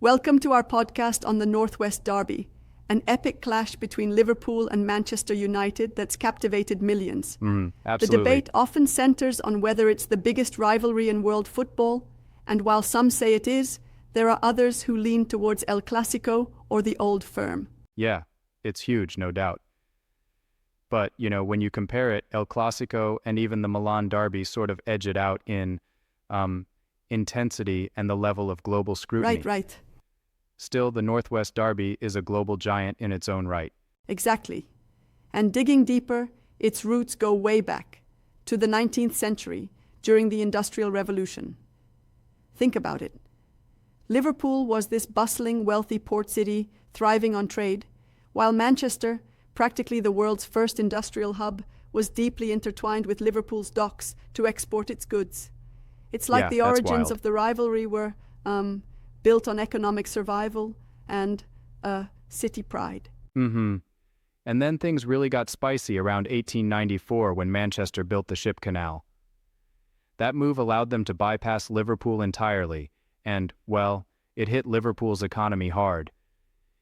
Welcome to our podcast on the Northwest Derby, an epic clash between Liverpool and Manchester United that's captivated millions. The Absolutely. debate often centers on whether it's the biggest rivalry in world football, and while some say it is, there are others who lean towards El Clasico or the Old Firm. Yeah, it's huge, no doubt. But, when you compare it, El Clasico and even the Milan Derby sort of edge it out in intensity and the level of global scrutiny. Right. Still, the Northwest Derby is a global giant in its own right. Exactly. And digging deeper, its roots go way back, to the 19th century, during the Industrial Revolution. Think about it. Liverpool was this bustling, wealthy port city thriving on trade, while Manchester, practically the world's first industrial hub, was deeply intertwined with Liverpool's docks to export its goods. It's like the origins wild. of the rivalry were built on economic survival and city pride. And then things really got spicy around 1894 when Manchester built the Ship Canal. That move allowed them to bypass Liverpool entirely, and, well, it hit Liverpool's economy hard.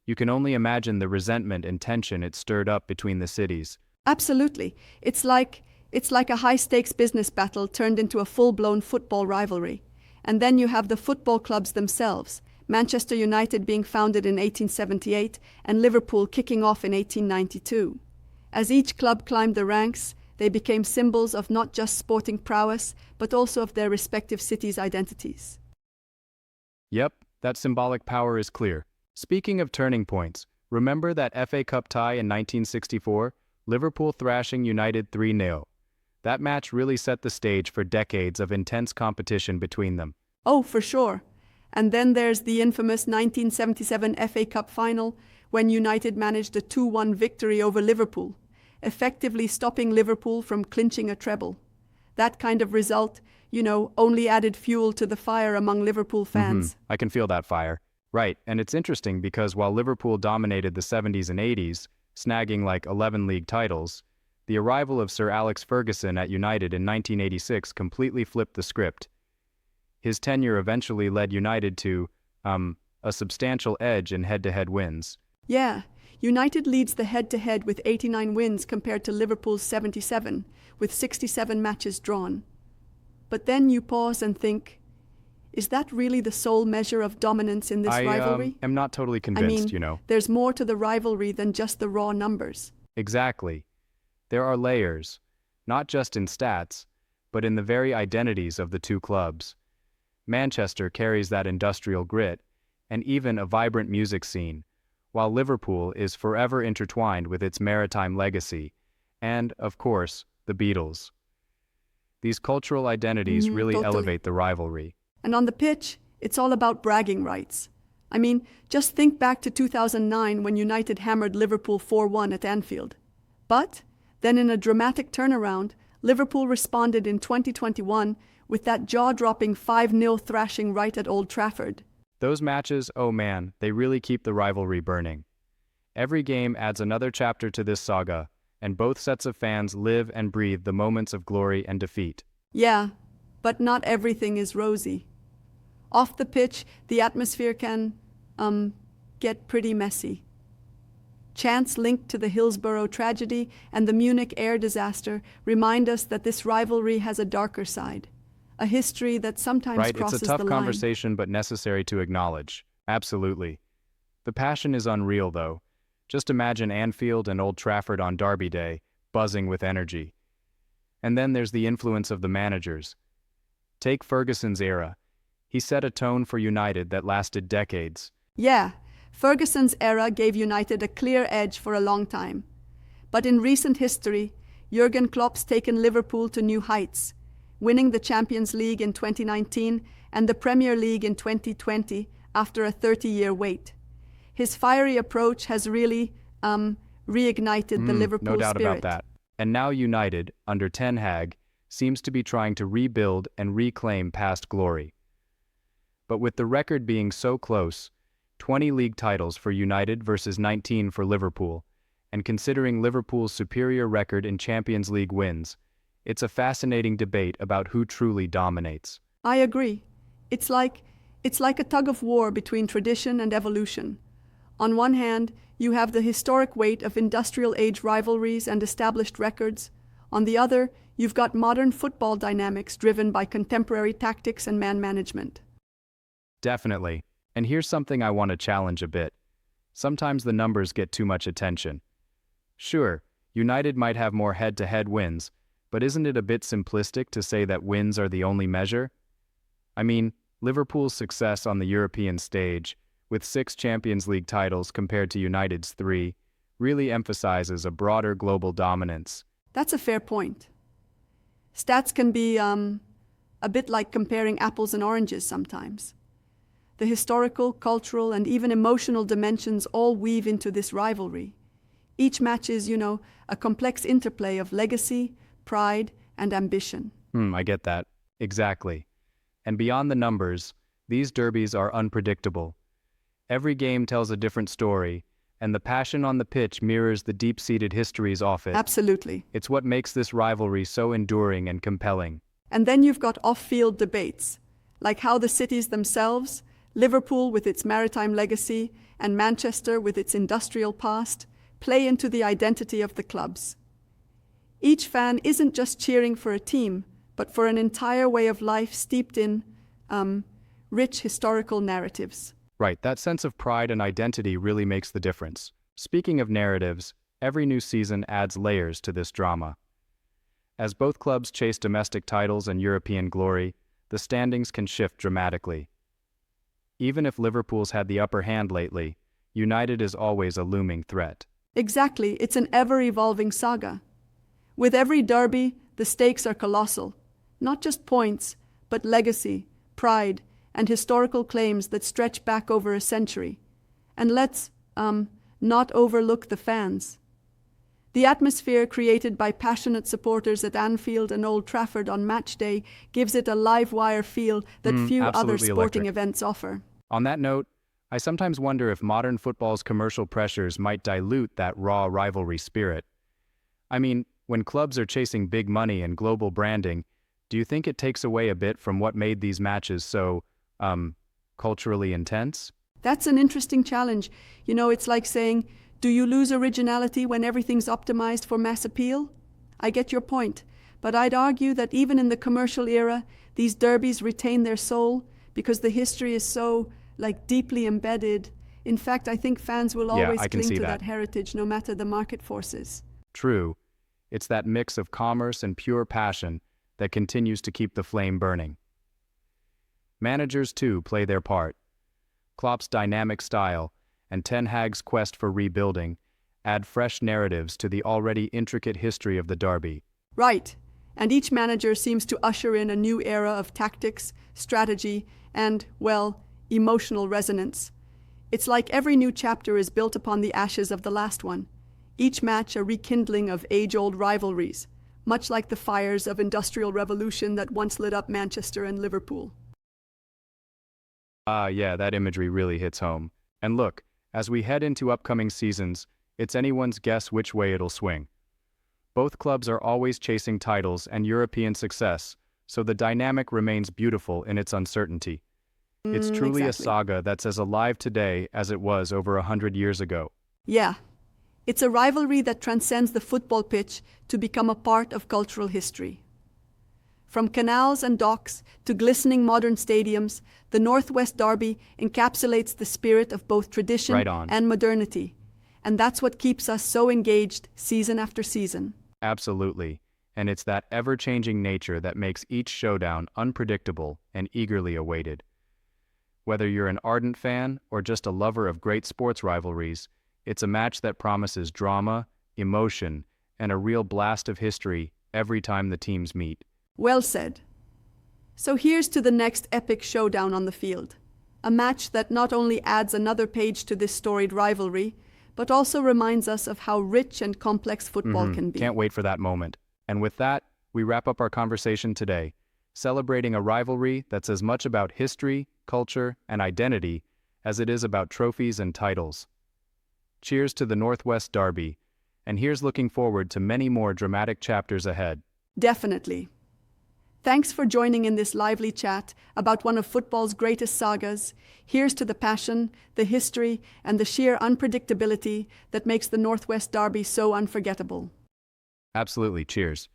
You can only imagine the resentment and tension it stirred up between the cities. Absolutely. It's like a high-stakes business battle turned into a full-blown football rivalry. And then you have the football clubs themselves, Manchester United being founded in 1878 and Liverpool kicking off in 1892. As each club climbed the ranks, they became symbols of not just sporting prowess, but also of their respective cities' identities. Yep, that symbolic power is clear. Speaking of turning points, remember that FA Cup tie in 1964? Liverpool thrashing United 3-0. That match really set the stage for decades of intense competition between them. Oh, for sure. And then there's the infamous 1977 FA Cup final, when United managed a 2-1 victory over Liverpool, effectively stopping Liverpool from clinching a treble. That kind of result, only added fuel to the fire among Liverpool fans. I can feel that fire. Right, and it's interesting because while Liverpool dominated the 70s and 80s, snagging like 11 league titles, the arrival of Sir Alex Ferguson at United in 1986 completely flipped the script. His tenure eventually led United to, a substantial edge in head-to-head wins. Yeah, United leads the head-to-head with 89 wins compared to Liverpool's 77, with 67 matches drawn. But then you pause and think, is that really the sole measure of dominance in this rivalry? I am not totally convinced, There's more to the rivalry than just the raw numbers. Exactly. There are layers, not just in stats, but in the very identities of the two clubs. Manchester carries that industrial grit, and even a vibrant music scene, while Liverpool is forever intertwined with its maritime legacy, and, of course, the Beatles. These cultural identities really totally elevate the rivalry. And on the pitch, it's all about bragging rights. Just think back to 2009 when United hammered Liverpool 4-1 at Anfield. But then in a dramatic turnaround, Liverpool responded in 2021 with that jaw-dropping 5-0 thrashing right at Old Trafford. Those matches, oh man, they really keep the rivalry burning. Every game adds another chapter to this saga, and both sets of fans live and breathe the moments of glory and defeat. Yeah, but not everything is rosy. Off the pitch, the atmosphere can, get pretty messy. Chants linked to the Hillsborough tragedy and the Munich air disaster remind us that this rivalry has a darker side, a history that sometimes crosses the line. Right, it's a tough conversation but necessary to acknowledge. Absolutely. The passion is unreal, though. Just imagine Anfield and Old Trafford on Derby Day, buzzing with energy. And then there's the influence of the managers. Take Ferguson's era. He set a tone for United that lasted decades. Yeah, Ferguson's era gave United a clear edge for a long time. But in recent history, Jurgen Klopp's taken Liverpool to new heights, winning the Champions League in 2019 and the Premier League in 2020 after a 30-year wait. His fiery approach has really reignited the Liverpool no doubt spirit. about that. And now United, under Ten Hag, seems to be trying to rebuild and reclaim past glory. But with the record being so close, 20 league titles for United versus 19 for Liverpool, and considering Liverpool's superior record in Champions League wins, it's a fascinating debate about who truly dominates. I agree. It's like It's like a tug of war between tradition and evolution. On one hand, you have the historic weight of industrial age rivalries and established records. On the other, you've got modern football dynamics driven by contemporary tactics and man management. Definitely. And here's something I want to challenge a bit. Sometimes the numbers get too much attention. Sure, United might have more head-to-head wins, but isn't it a bit simplistic to say that wins are the only measure? I mean, Liverpool's success on the European stage, with 6 Champions League titles compared to United's 3, really emphasizes a broader global dominance. That's a fair point. Stats can be a bit like comparing apples and oranges sometimes. The historical, cultural, and even emotional dimensions all weave into this rivalry. Each match is, a complex interplay of legacy, pride, and ambition. I get that. Exactly. And beyond the numbers, these derbies are unpredictable. Every game tells a different story, and the passion on the pitch mirrors the deep-seated histories off it. Absolutely. It's what makes this rivalry so enduring and compelling. And then you've got off-field debates, like how the cities themselves, Liverpool with its maritime legacy, and Manchester with its industrial past, play into the identity of the clubs. Each fan isn't just cheering for a team, but for an entire way of life steeped in rich historical narratives. Right, that sense of pride and identity really makes the difference. Speaking of narratives, every new season adds layers to this drama. As both clubs chase domestic titles and European glory, the standings can shift dramatically. Even if Liverpool's had the upper hand lately, United is always a looming threat. Exactly, it's an ever-evolving saga. With every derby, the stakes are colossal. Not just points, but legacy, pride, and historical claims that stretch back over a century. And let's, not overlook the fans. The atmosphere created by passionate supporters at Anfield and Old Trafford on match day gives it a live-wire feel that few other sporting events offer. On that note, I sometimes wonder if modern football's commercial pressures might dilute that raw rivalry spirit. I mean, when clubs are chasing big money and global branding, do you think it takes away a bit from what made these matches so, culturally intense? That's an interesting challenge. It's like saying, do you lose originality when everything's optimized for mass appeal? I get your point, but I'd argue that even in the commercial era, these derbies retain their soul because the history is so, deeply embedded. In fact, I think fans will always cling to that heritage no matter the market forces. True. It's that mix of commerce and pure passion that continues to keep the flame burning. Managers, too, play their part. Klopp's dynamic style and Ten Hag's quest for rebuilding add fresh narratives to the already intricate history of the derby. Right, and each manager seems to usher in a new era of tactics, strategy, and, emotional resonance. It's like every new chapter is built upon the ashes of the last one, each match a rekindling of age-old rivalries, much like the fires of industrial revolution that once lit up Manchester and Liverpool. Yeah, that imagery really hits home. And look, as we head into upcoming seasons, it's anyone's guess which way it'll swing. Both clubs are always chasing titles and European success, so the dynamic remains beautiful in its uncertainty. It's truly a saga that's as alive today as it was over 100 years ago. Yeah, it's a rivalry that transcends the football pitch to become a part of cultural history. From canals and docks to glistening modern stadiums, the Northwest Derby encapsulates the spirit of both tradition and modernity. And that's what keeps us so engaged season after season. Absolutely. And it's that ever-changing nature that makes each showdown unpredictable and eagerly awaited. Whether you're an ardent fan or just a lover of great sports rivalries, it's a match that promises drama, emotion, and a real blast of history every time the teams meet. Well said. So here's to the next epic showdown on the field. A match that not only adds another page to this storied rivalry, but also reminds us of how rich and complex football can be. Can't wait for that moment. And with that, we wrap up our conversation today, celebrating a rivalry that's as much about history, culture, and identity as it is about trophies and titles. Cheers to the Northwest Derby, and here's looking forward to many more dramatic chapters ahead. Definitely. Thanks for joining in this lively chat about one of football's greatest sagas. Here's to the passion, the history, and the sheer unpredictability that makes the Northwest Derby so unforgettable. Absolutely, cheers.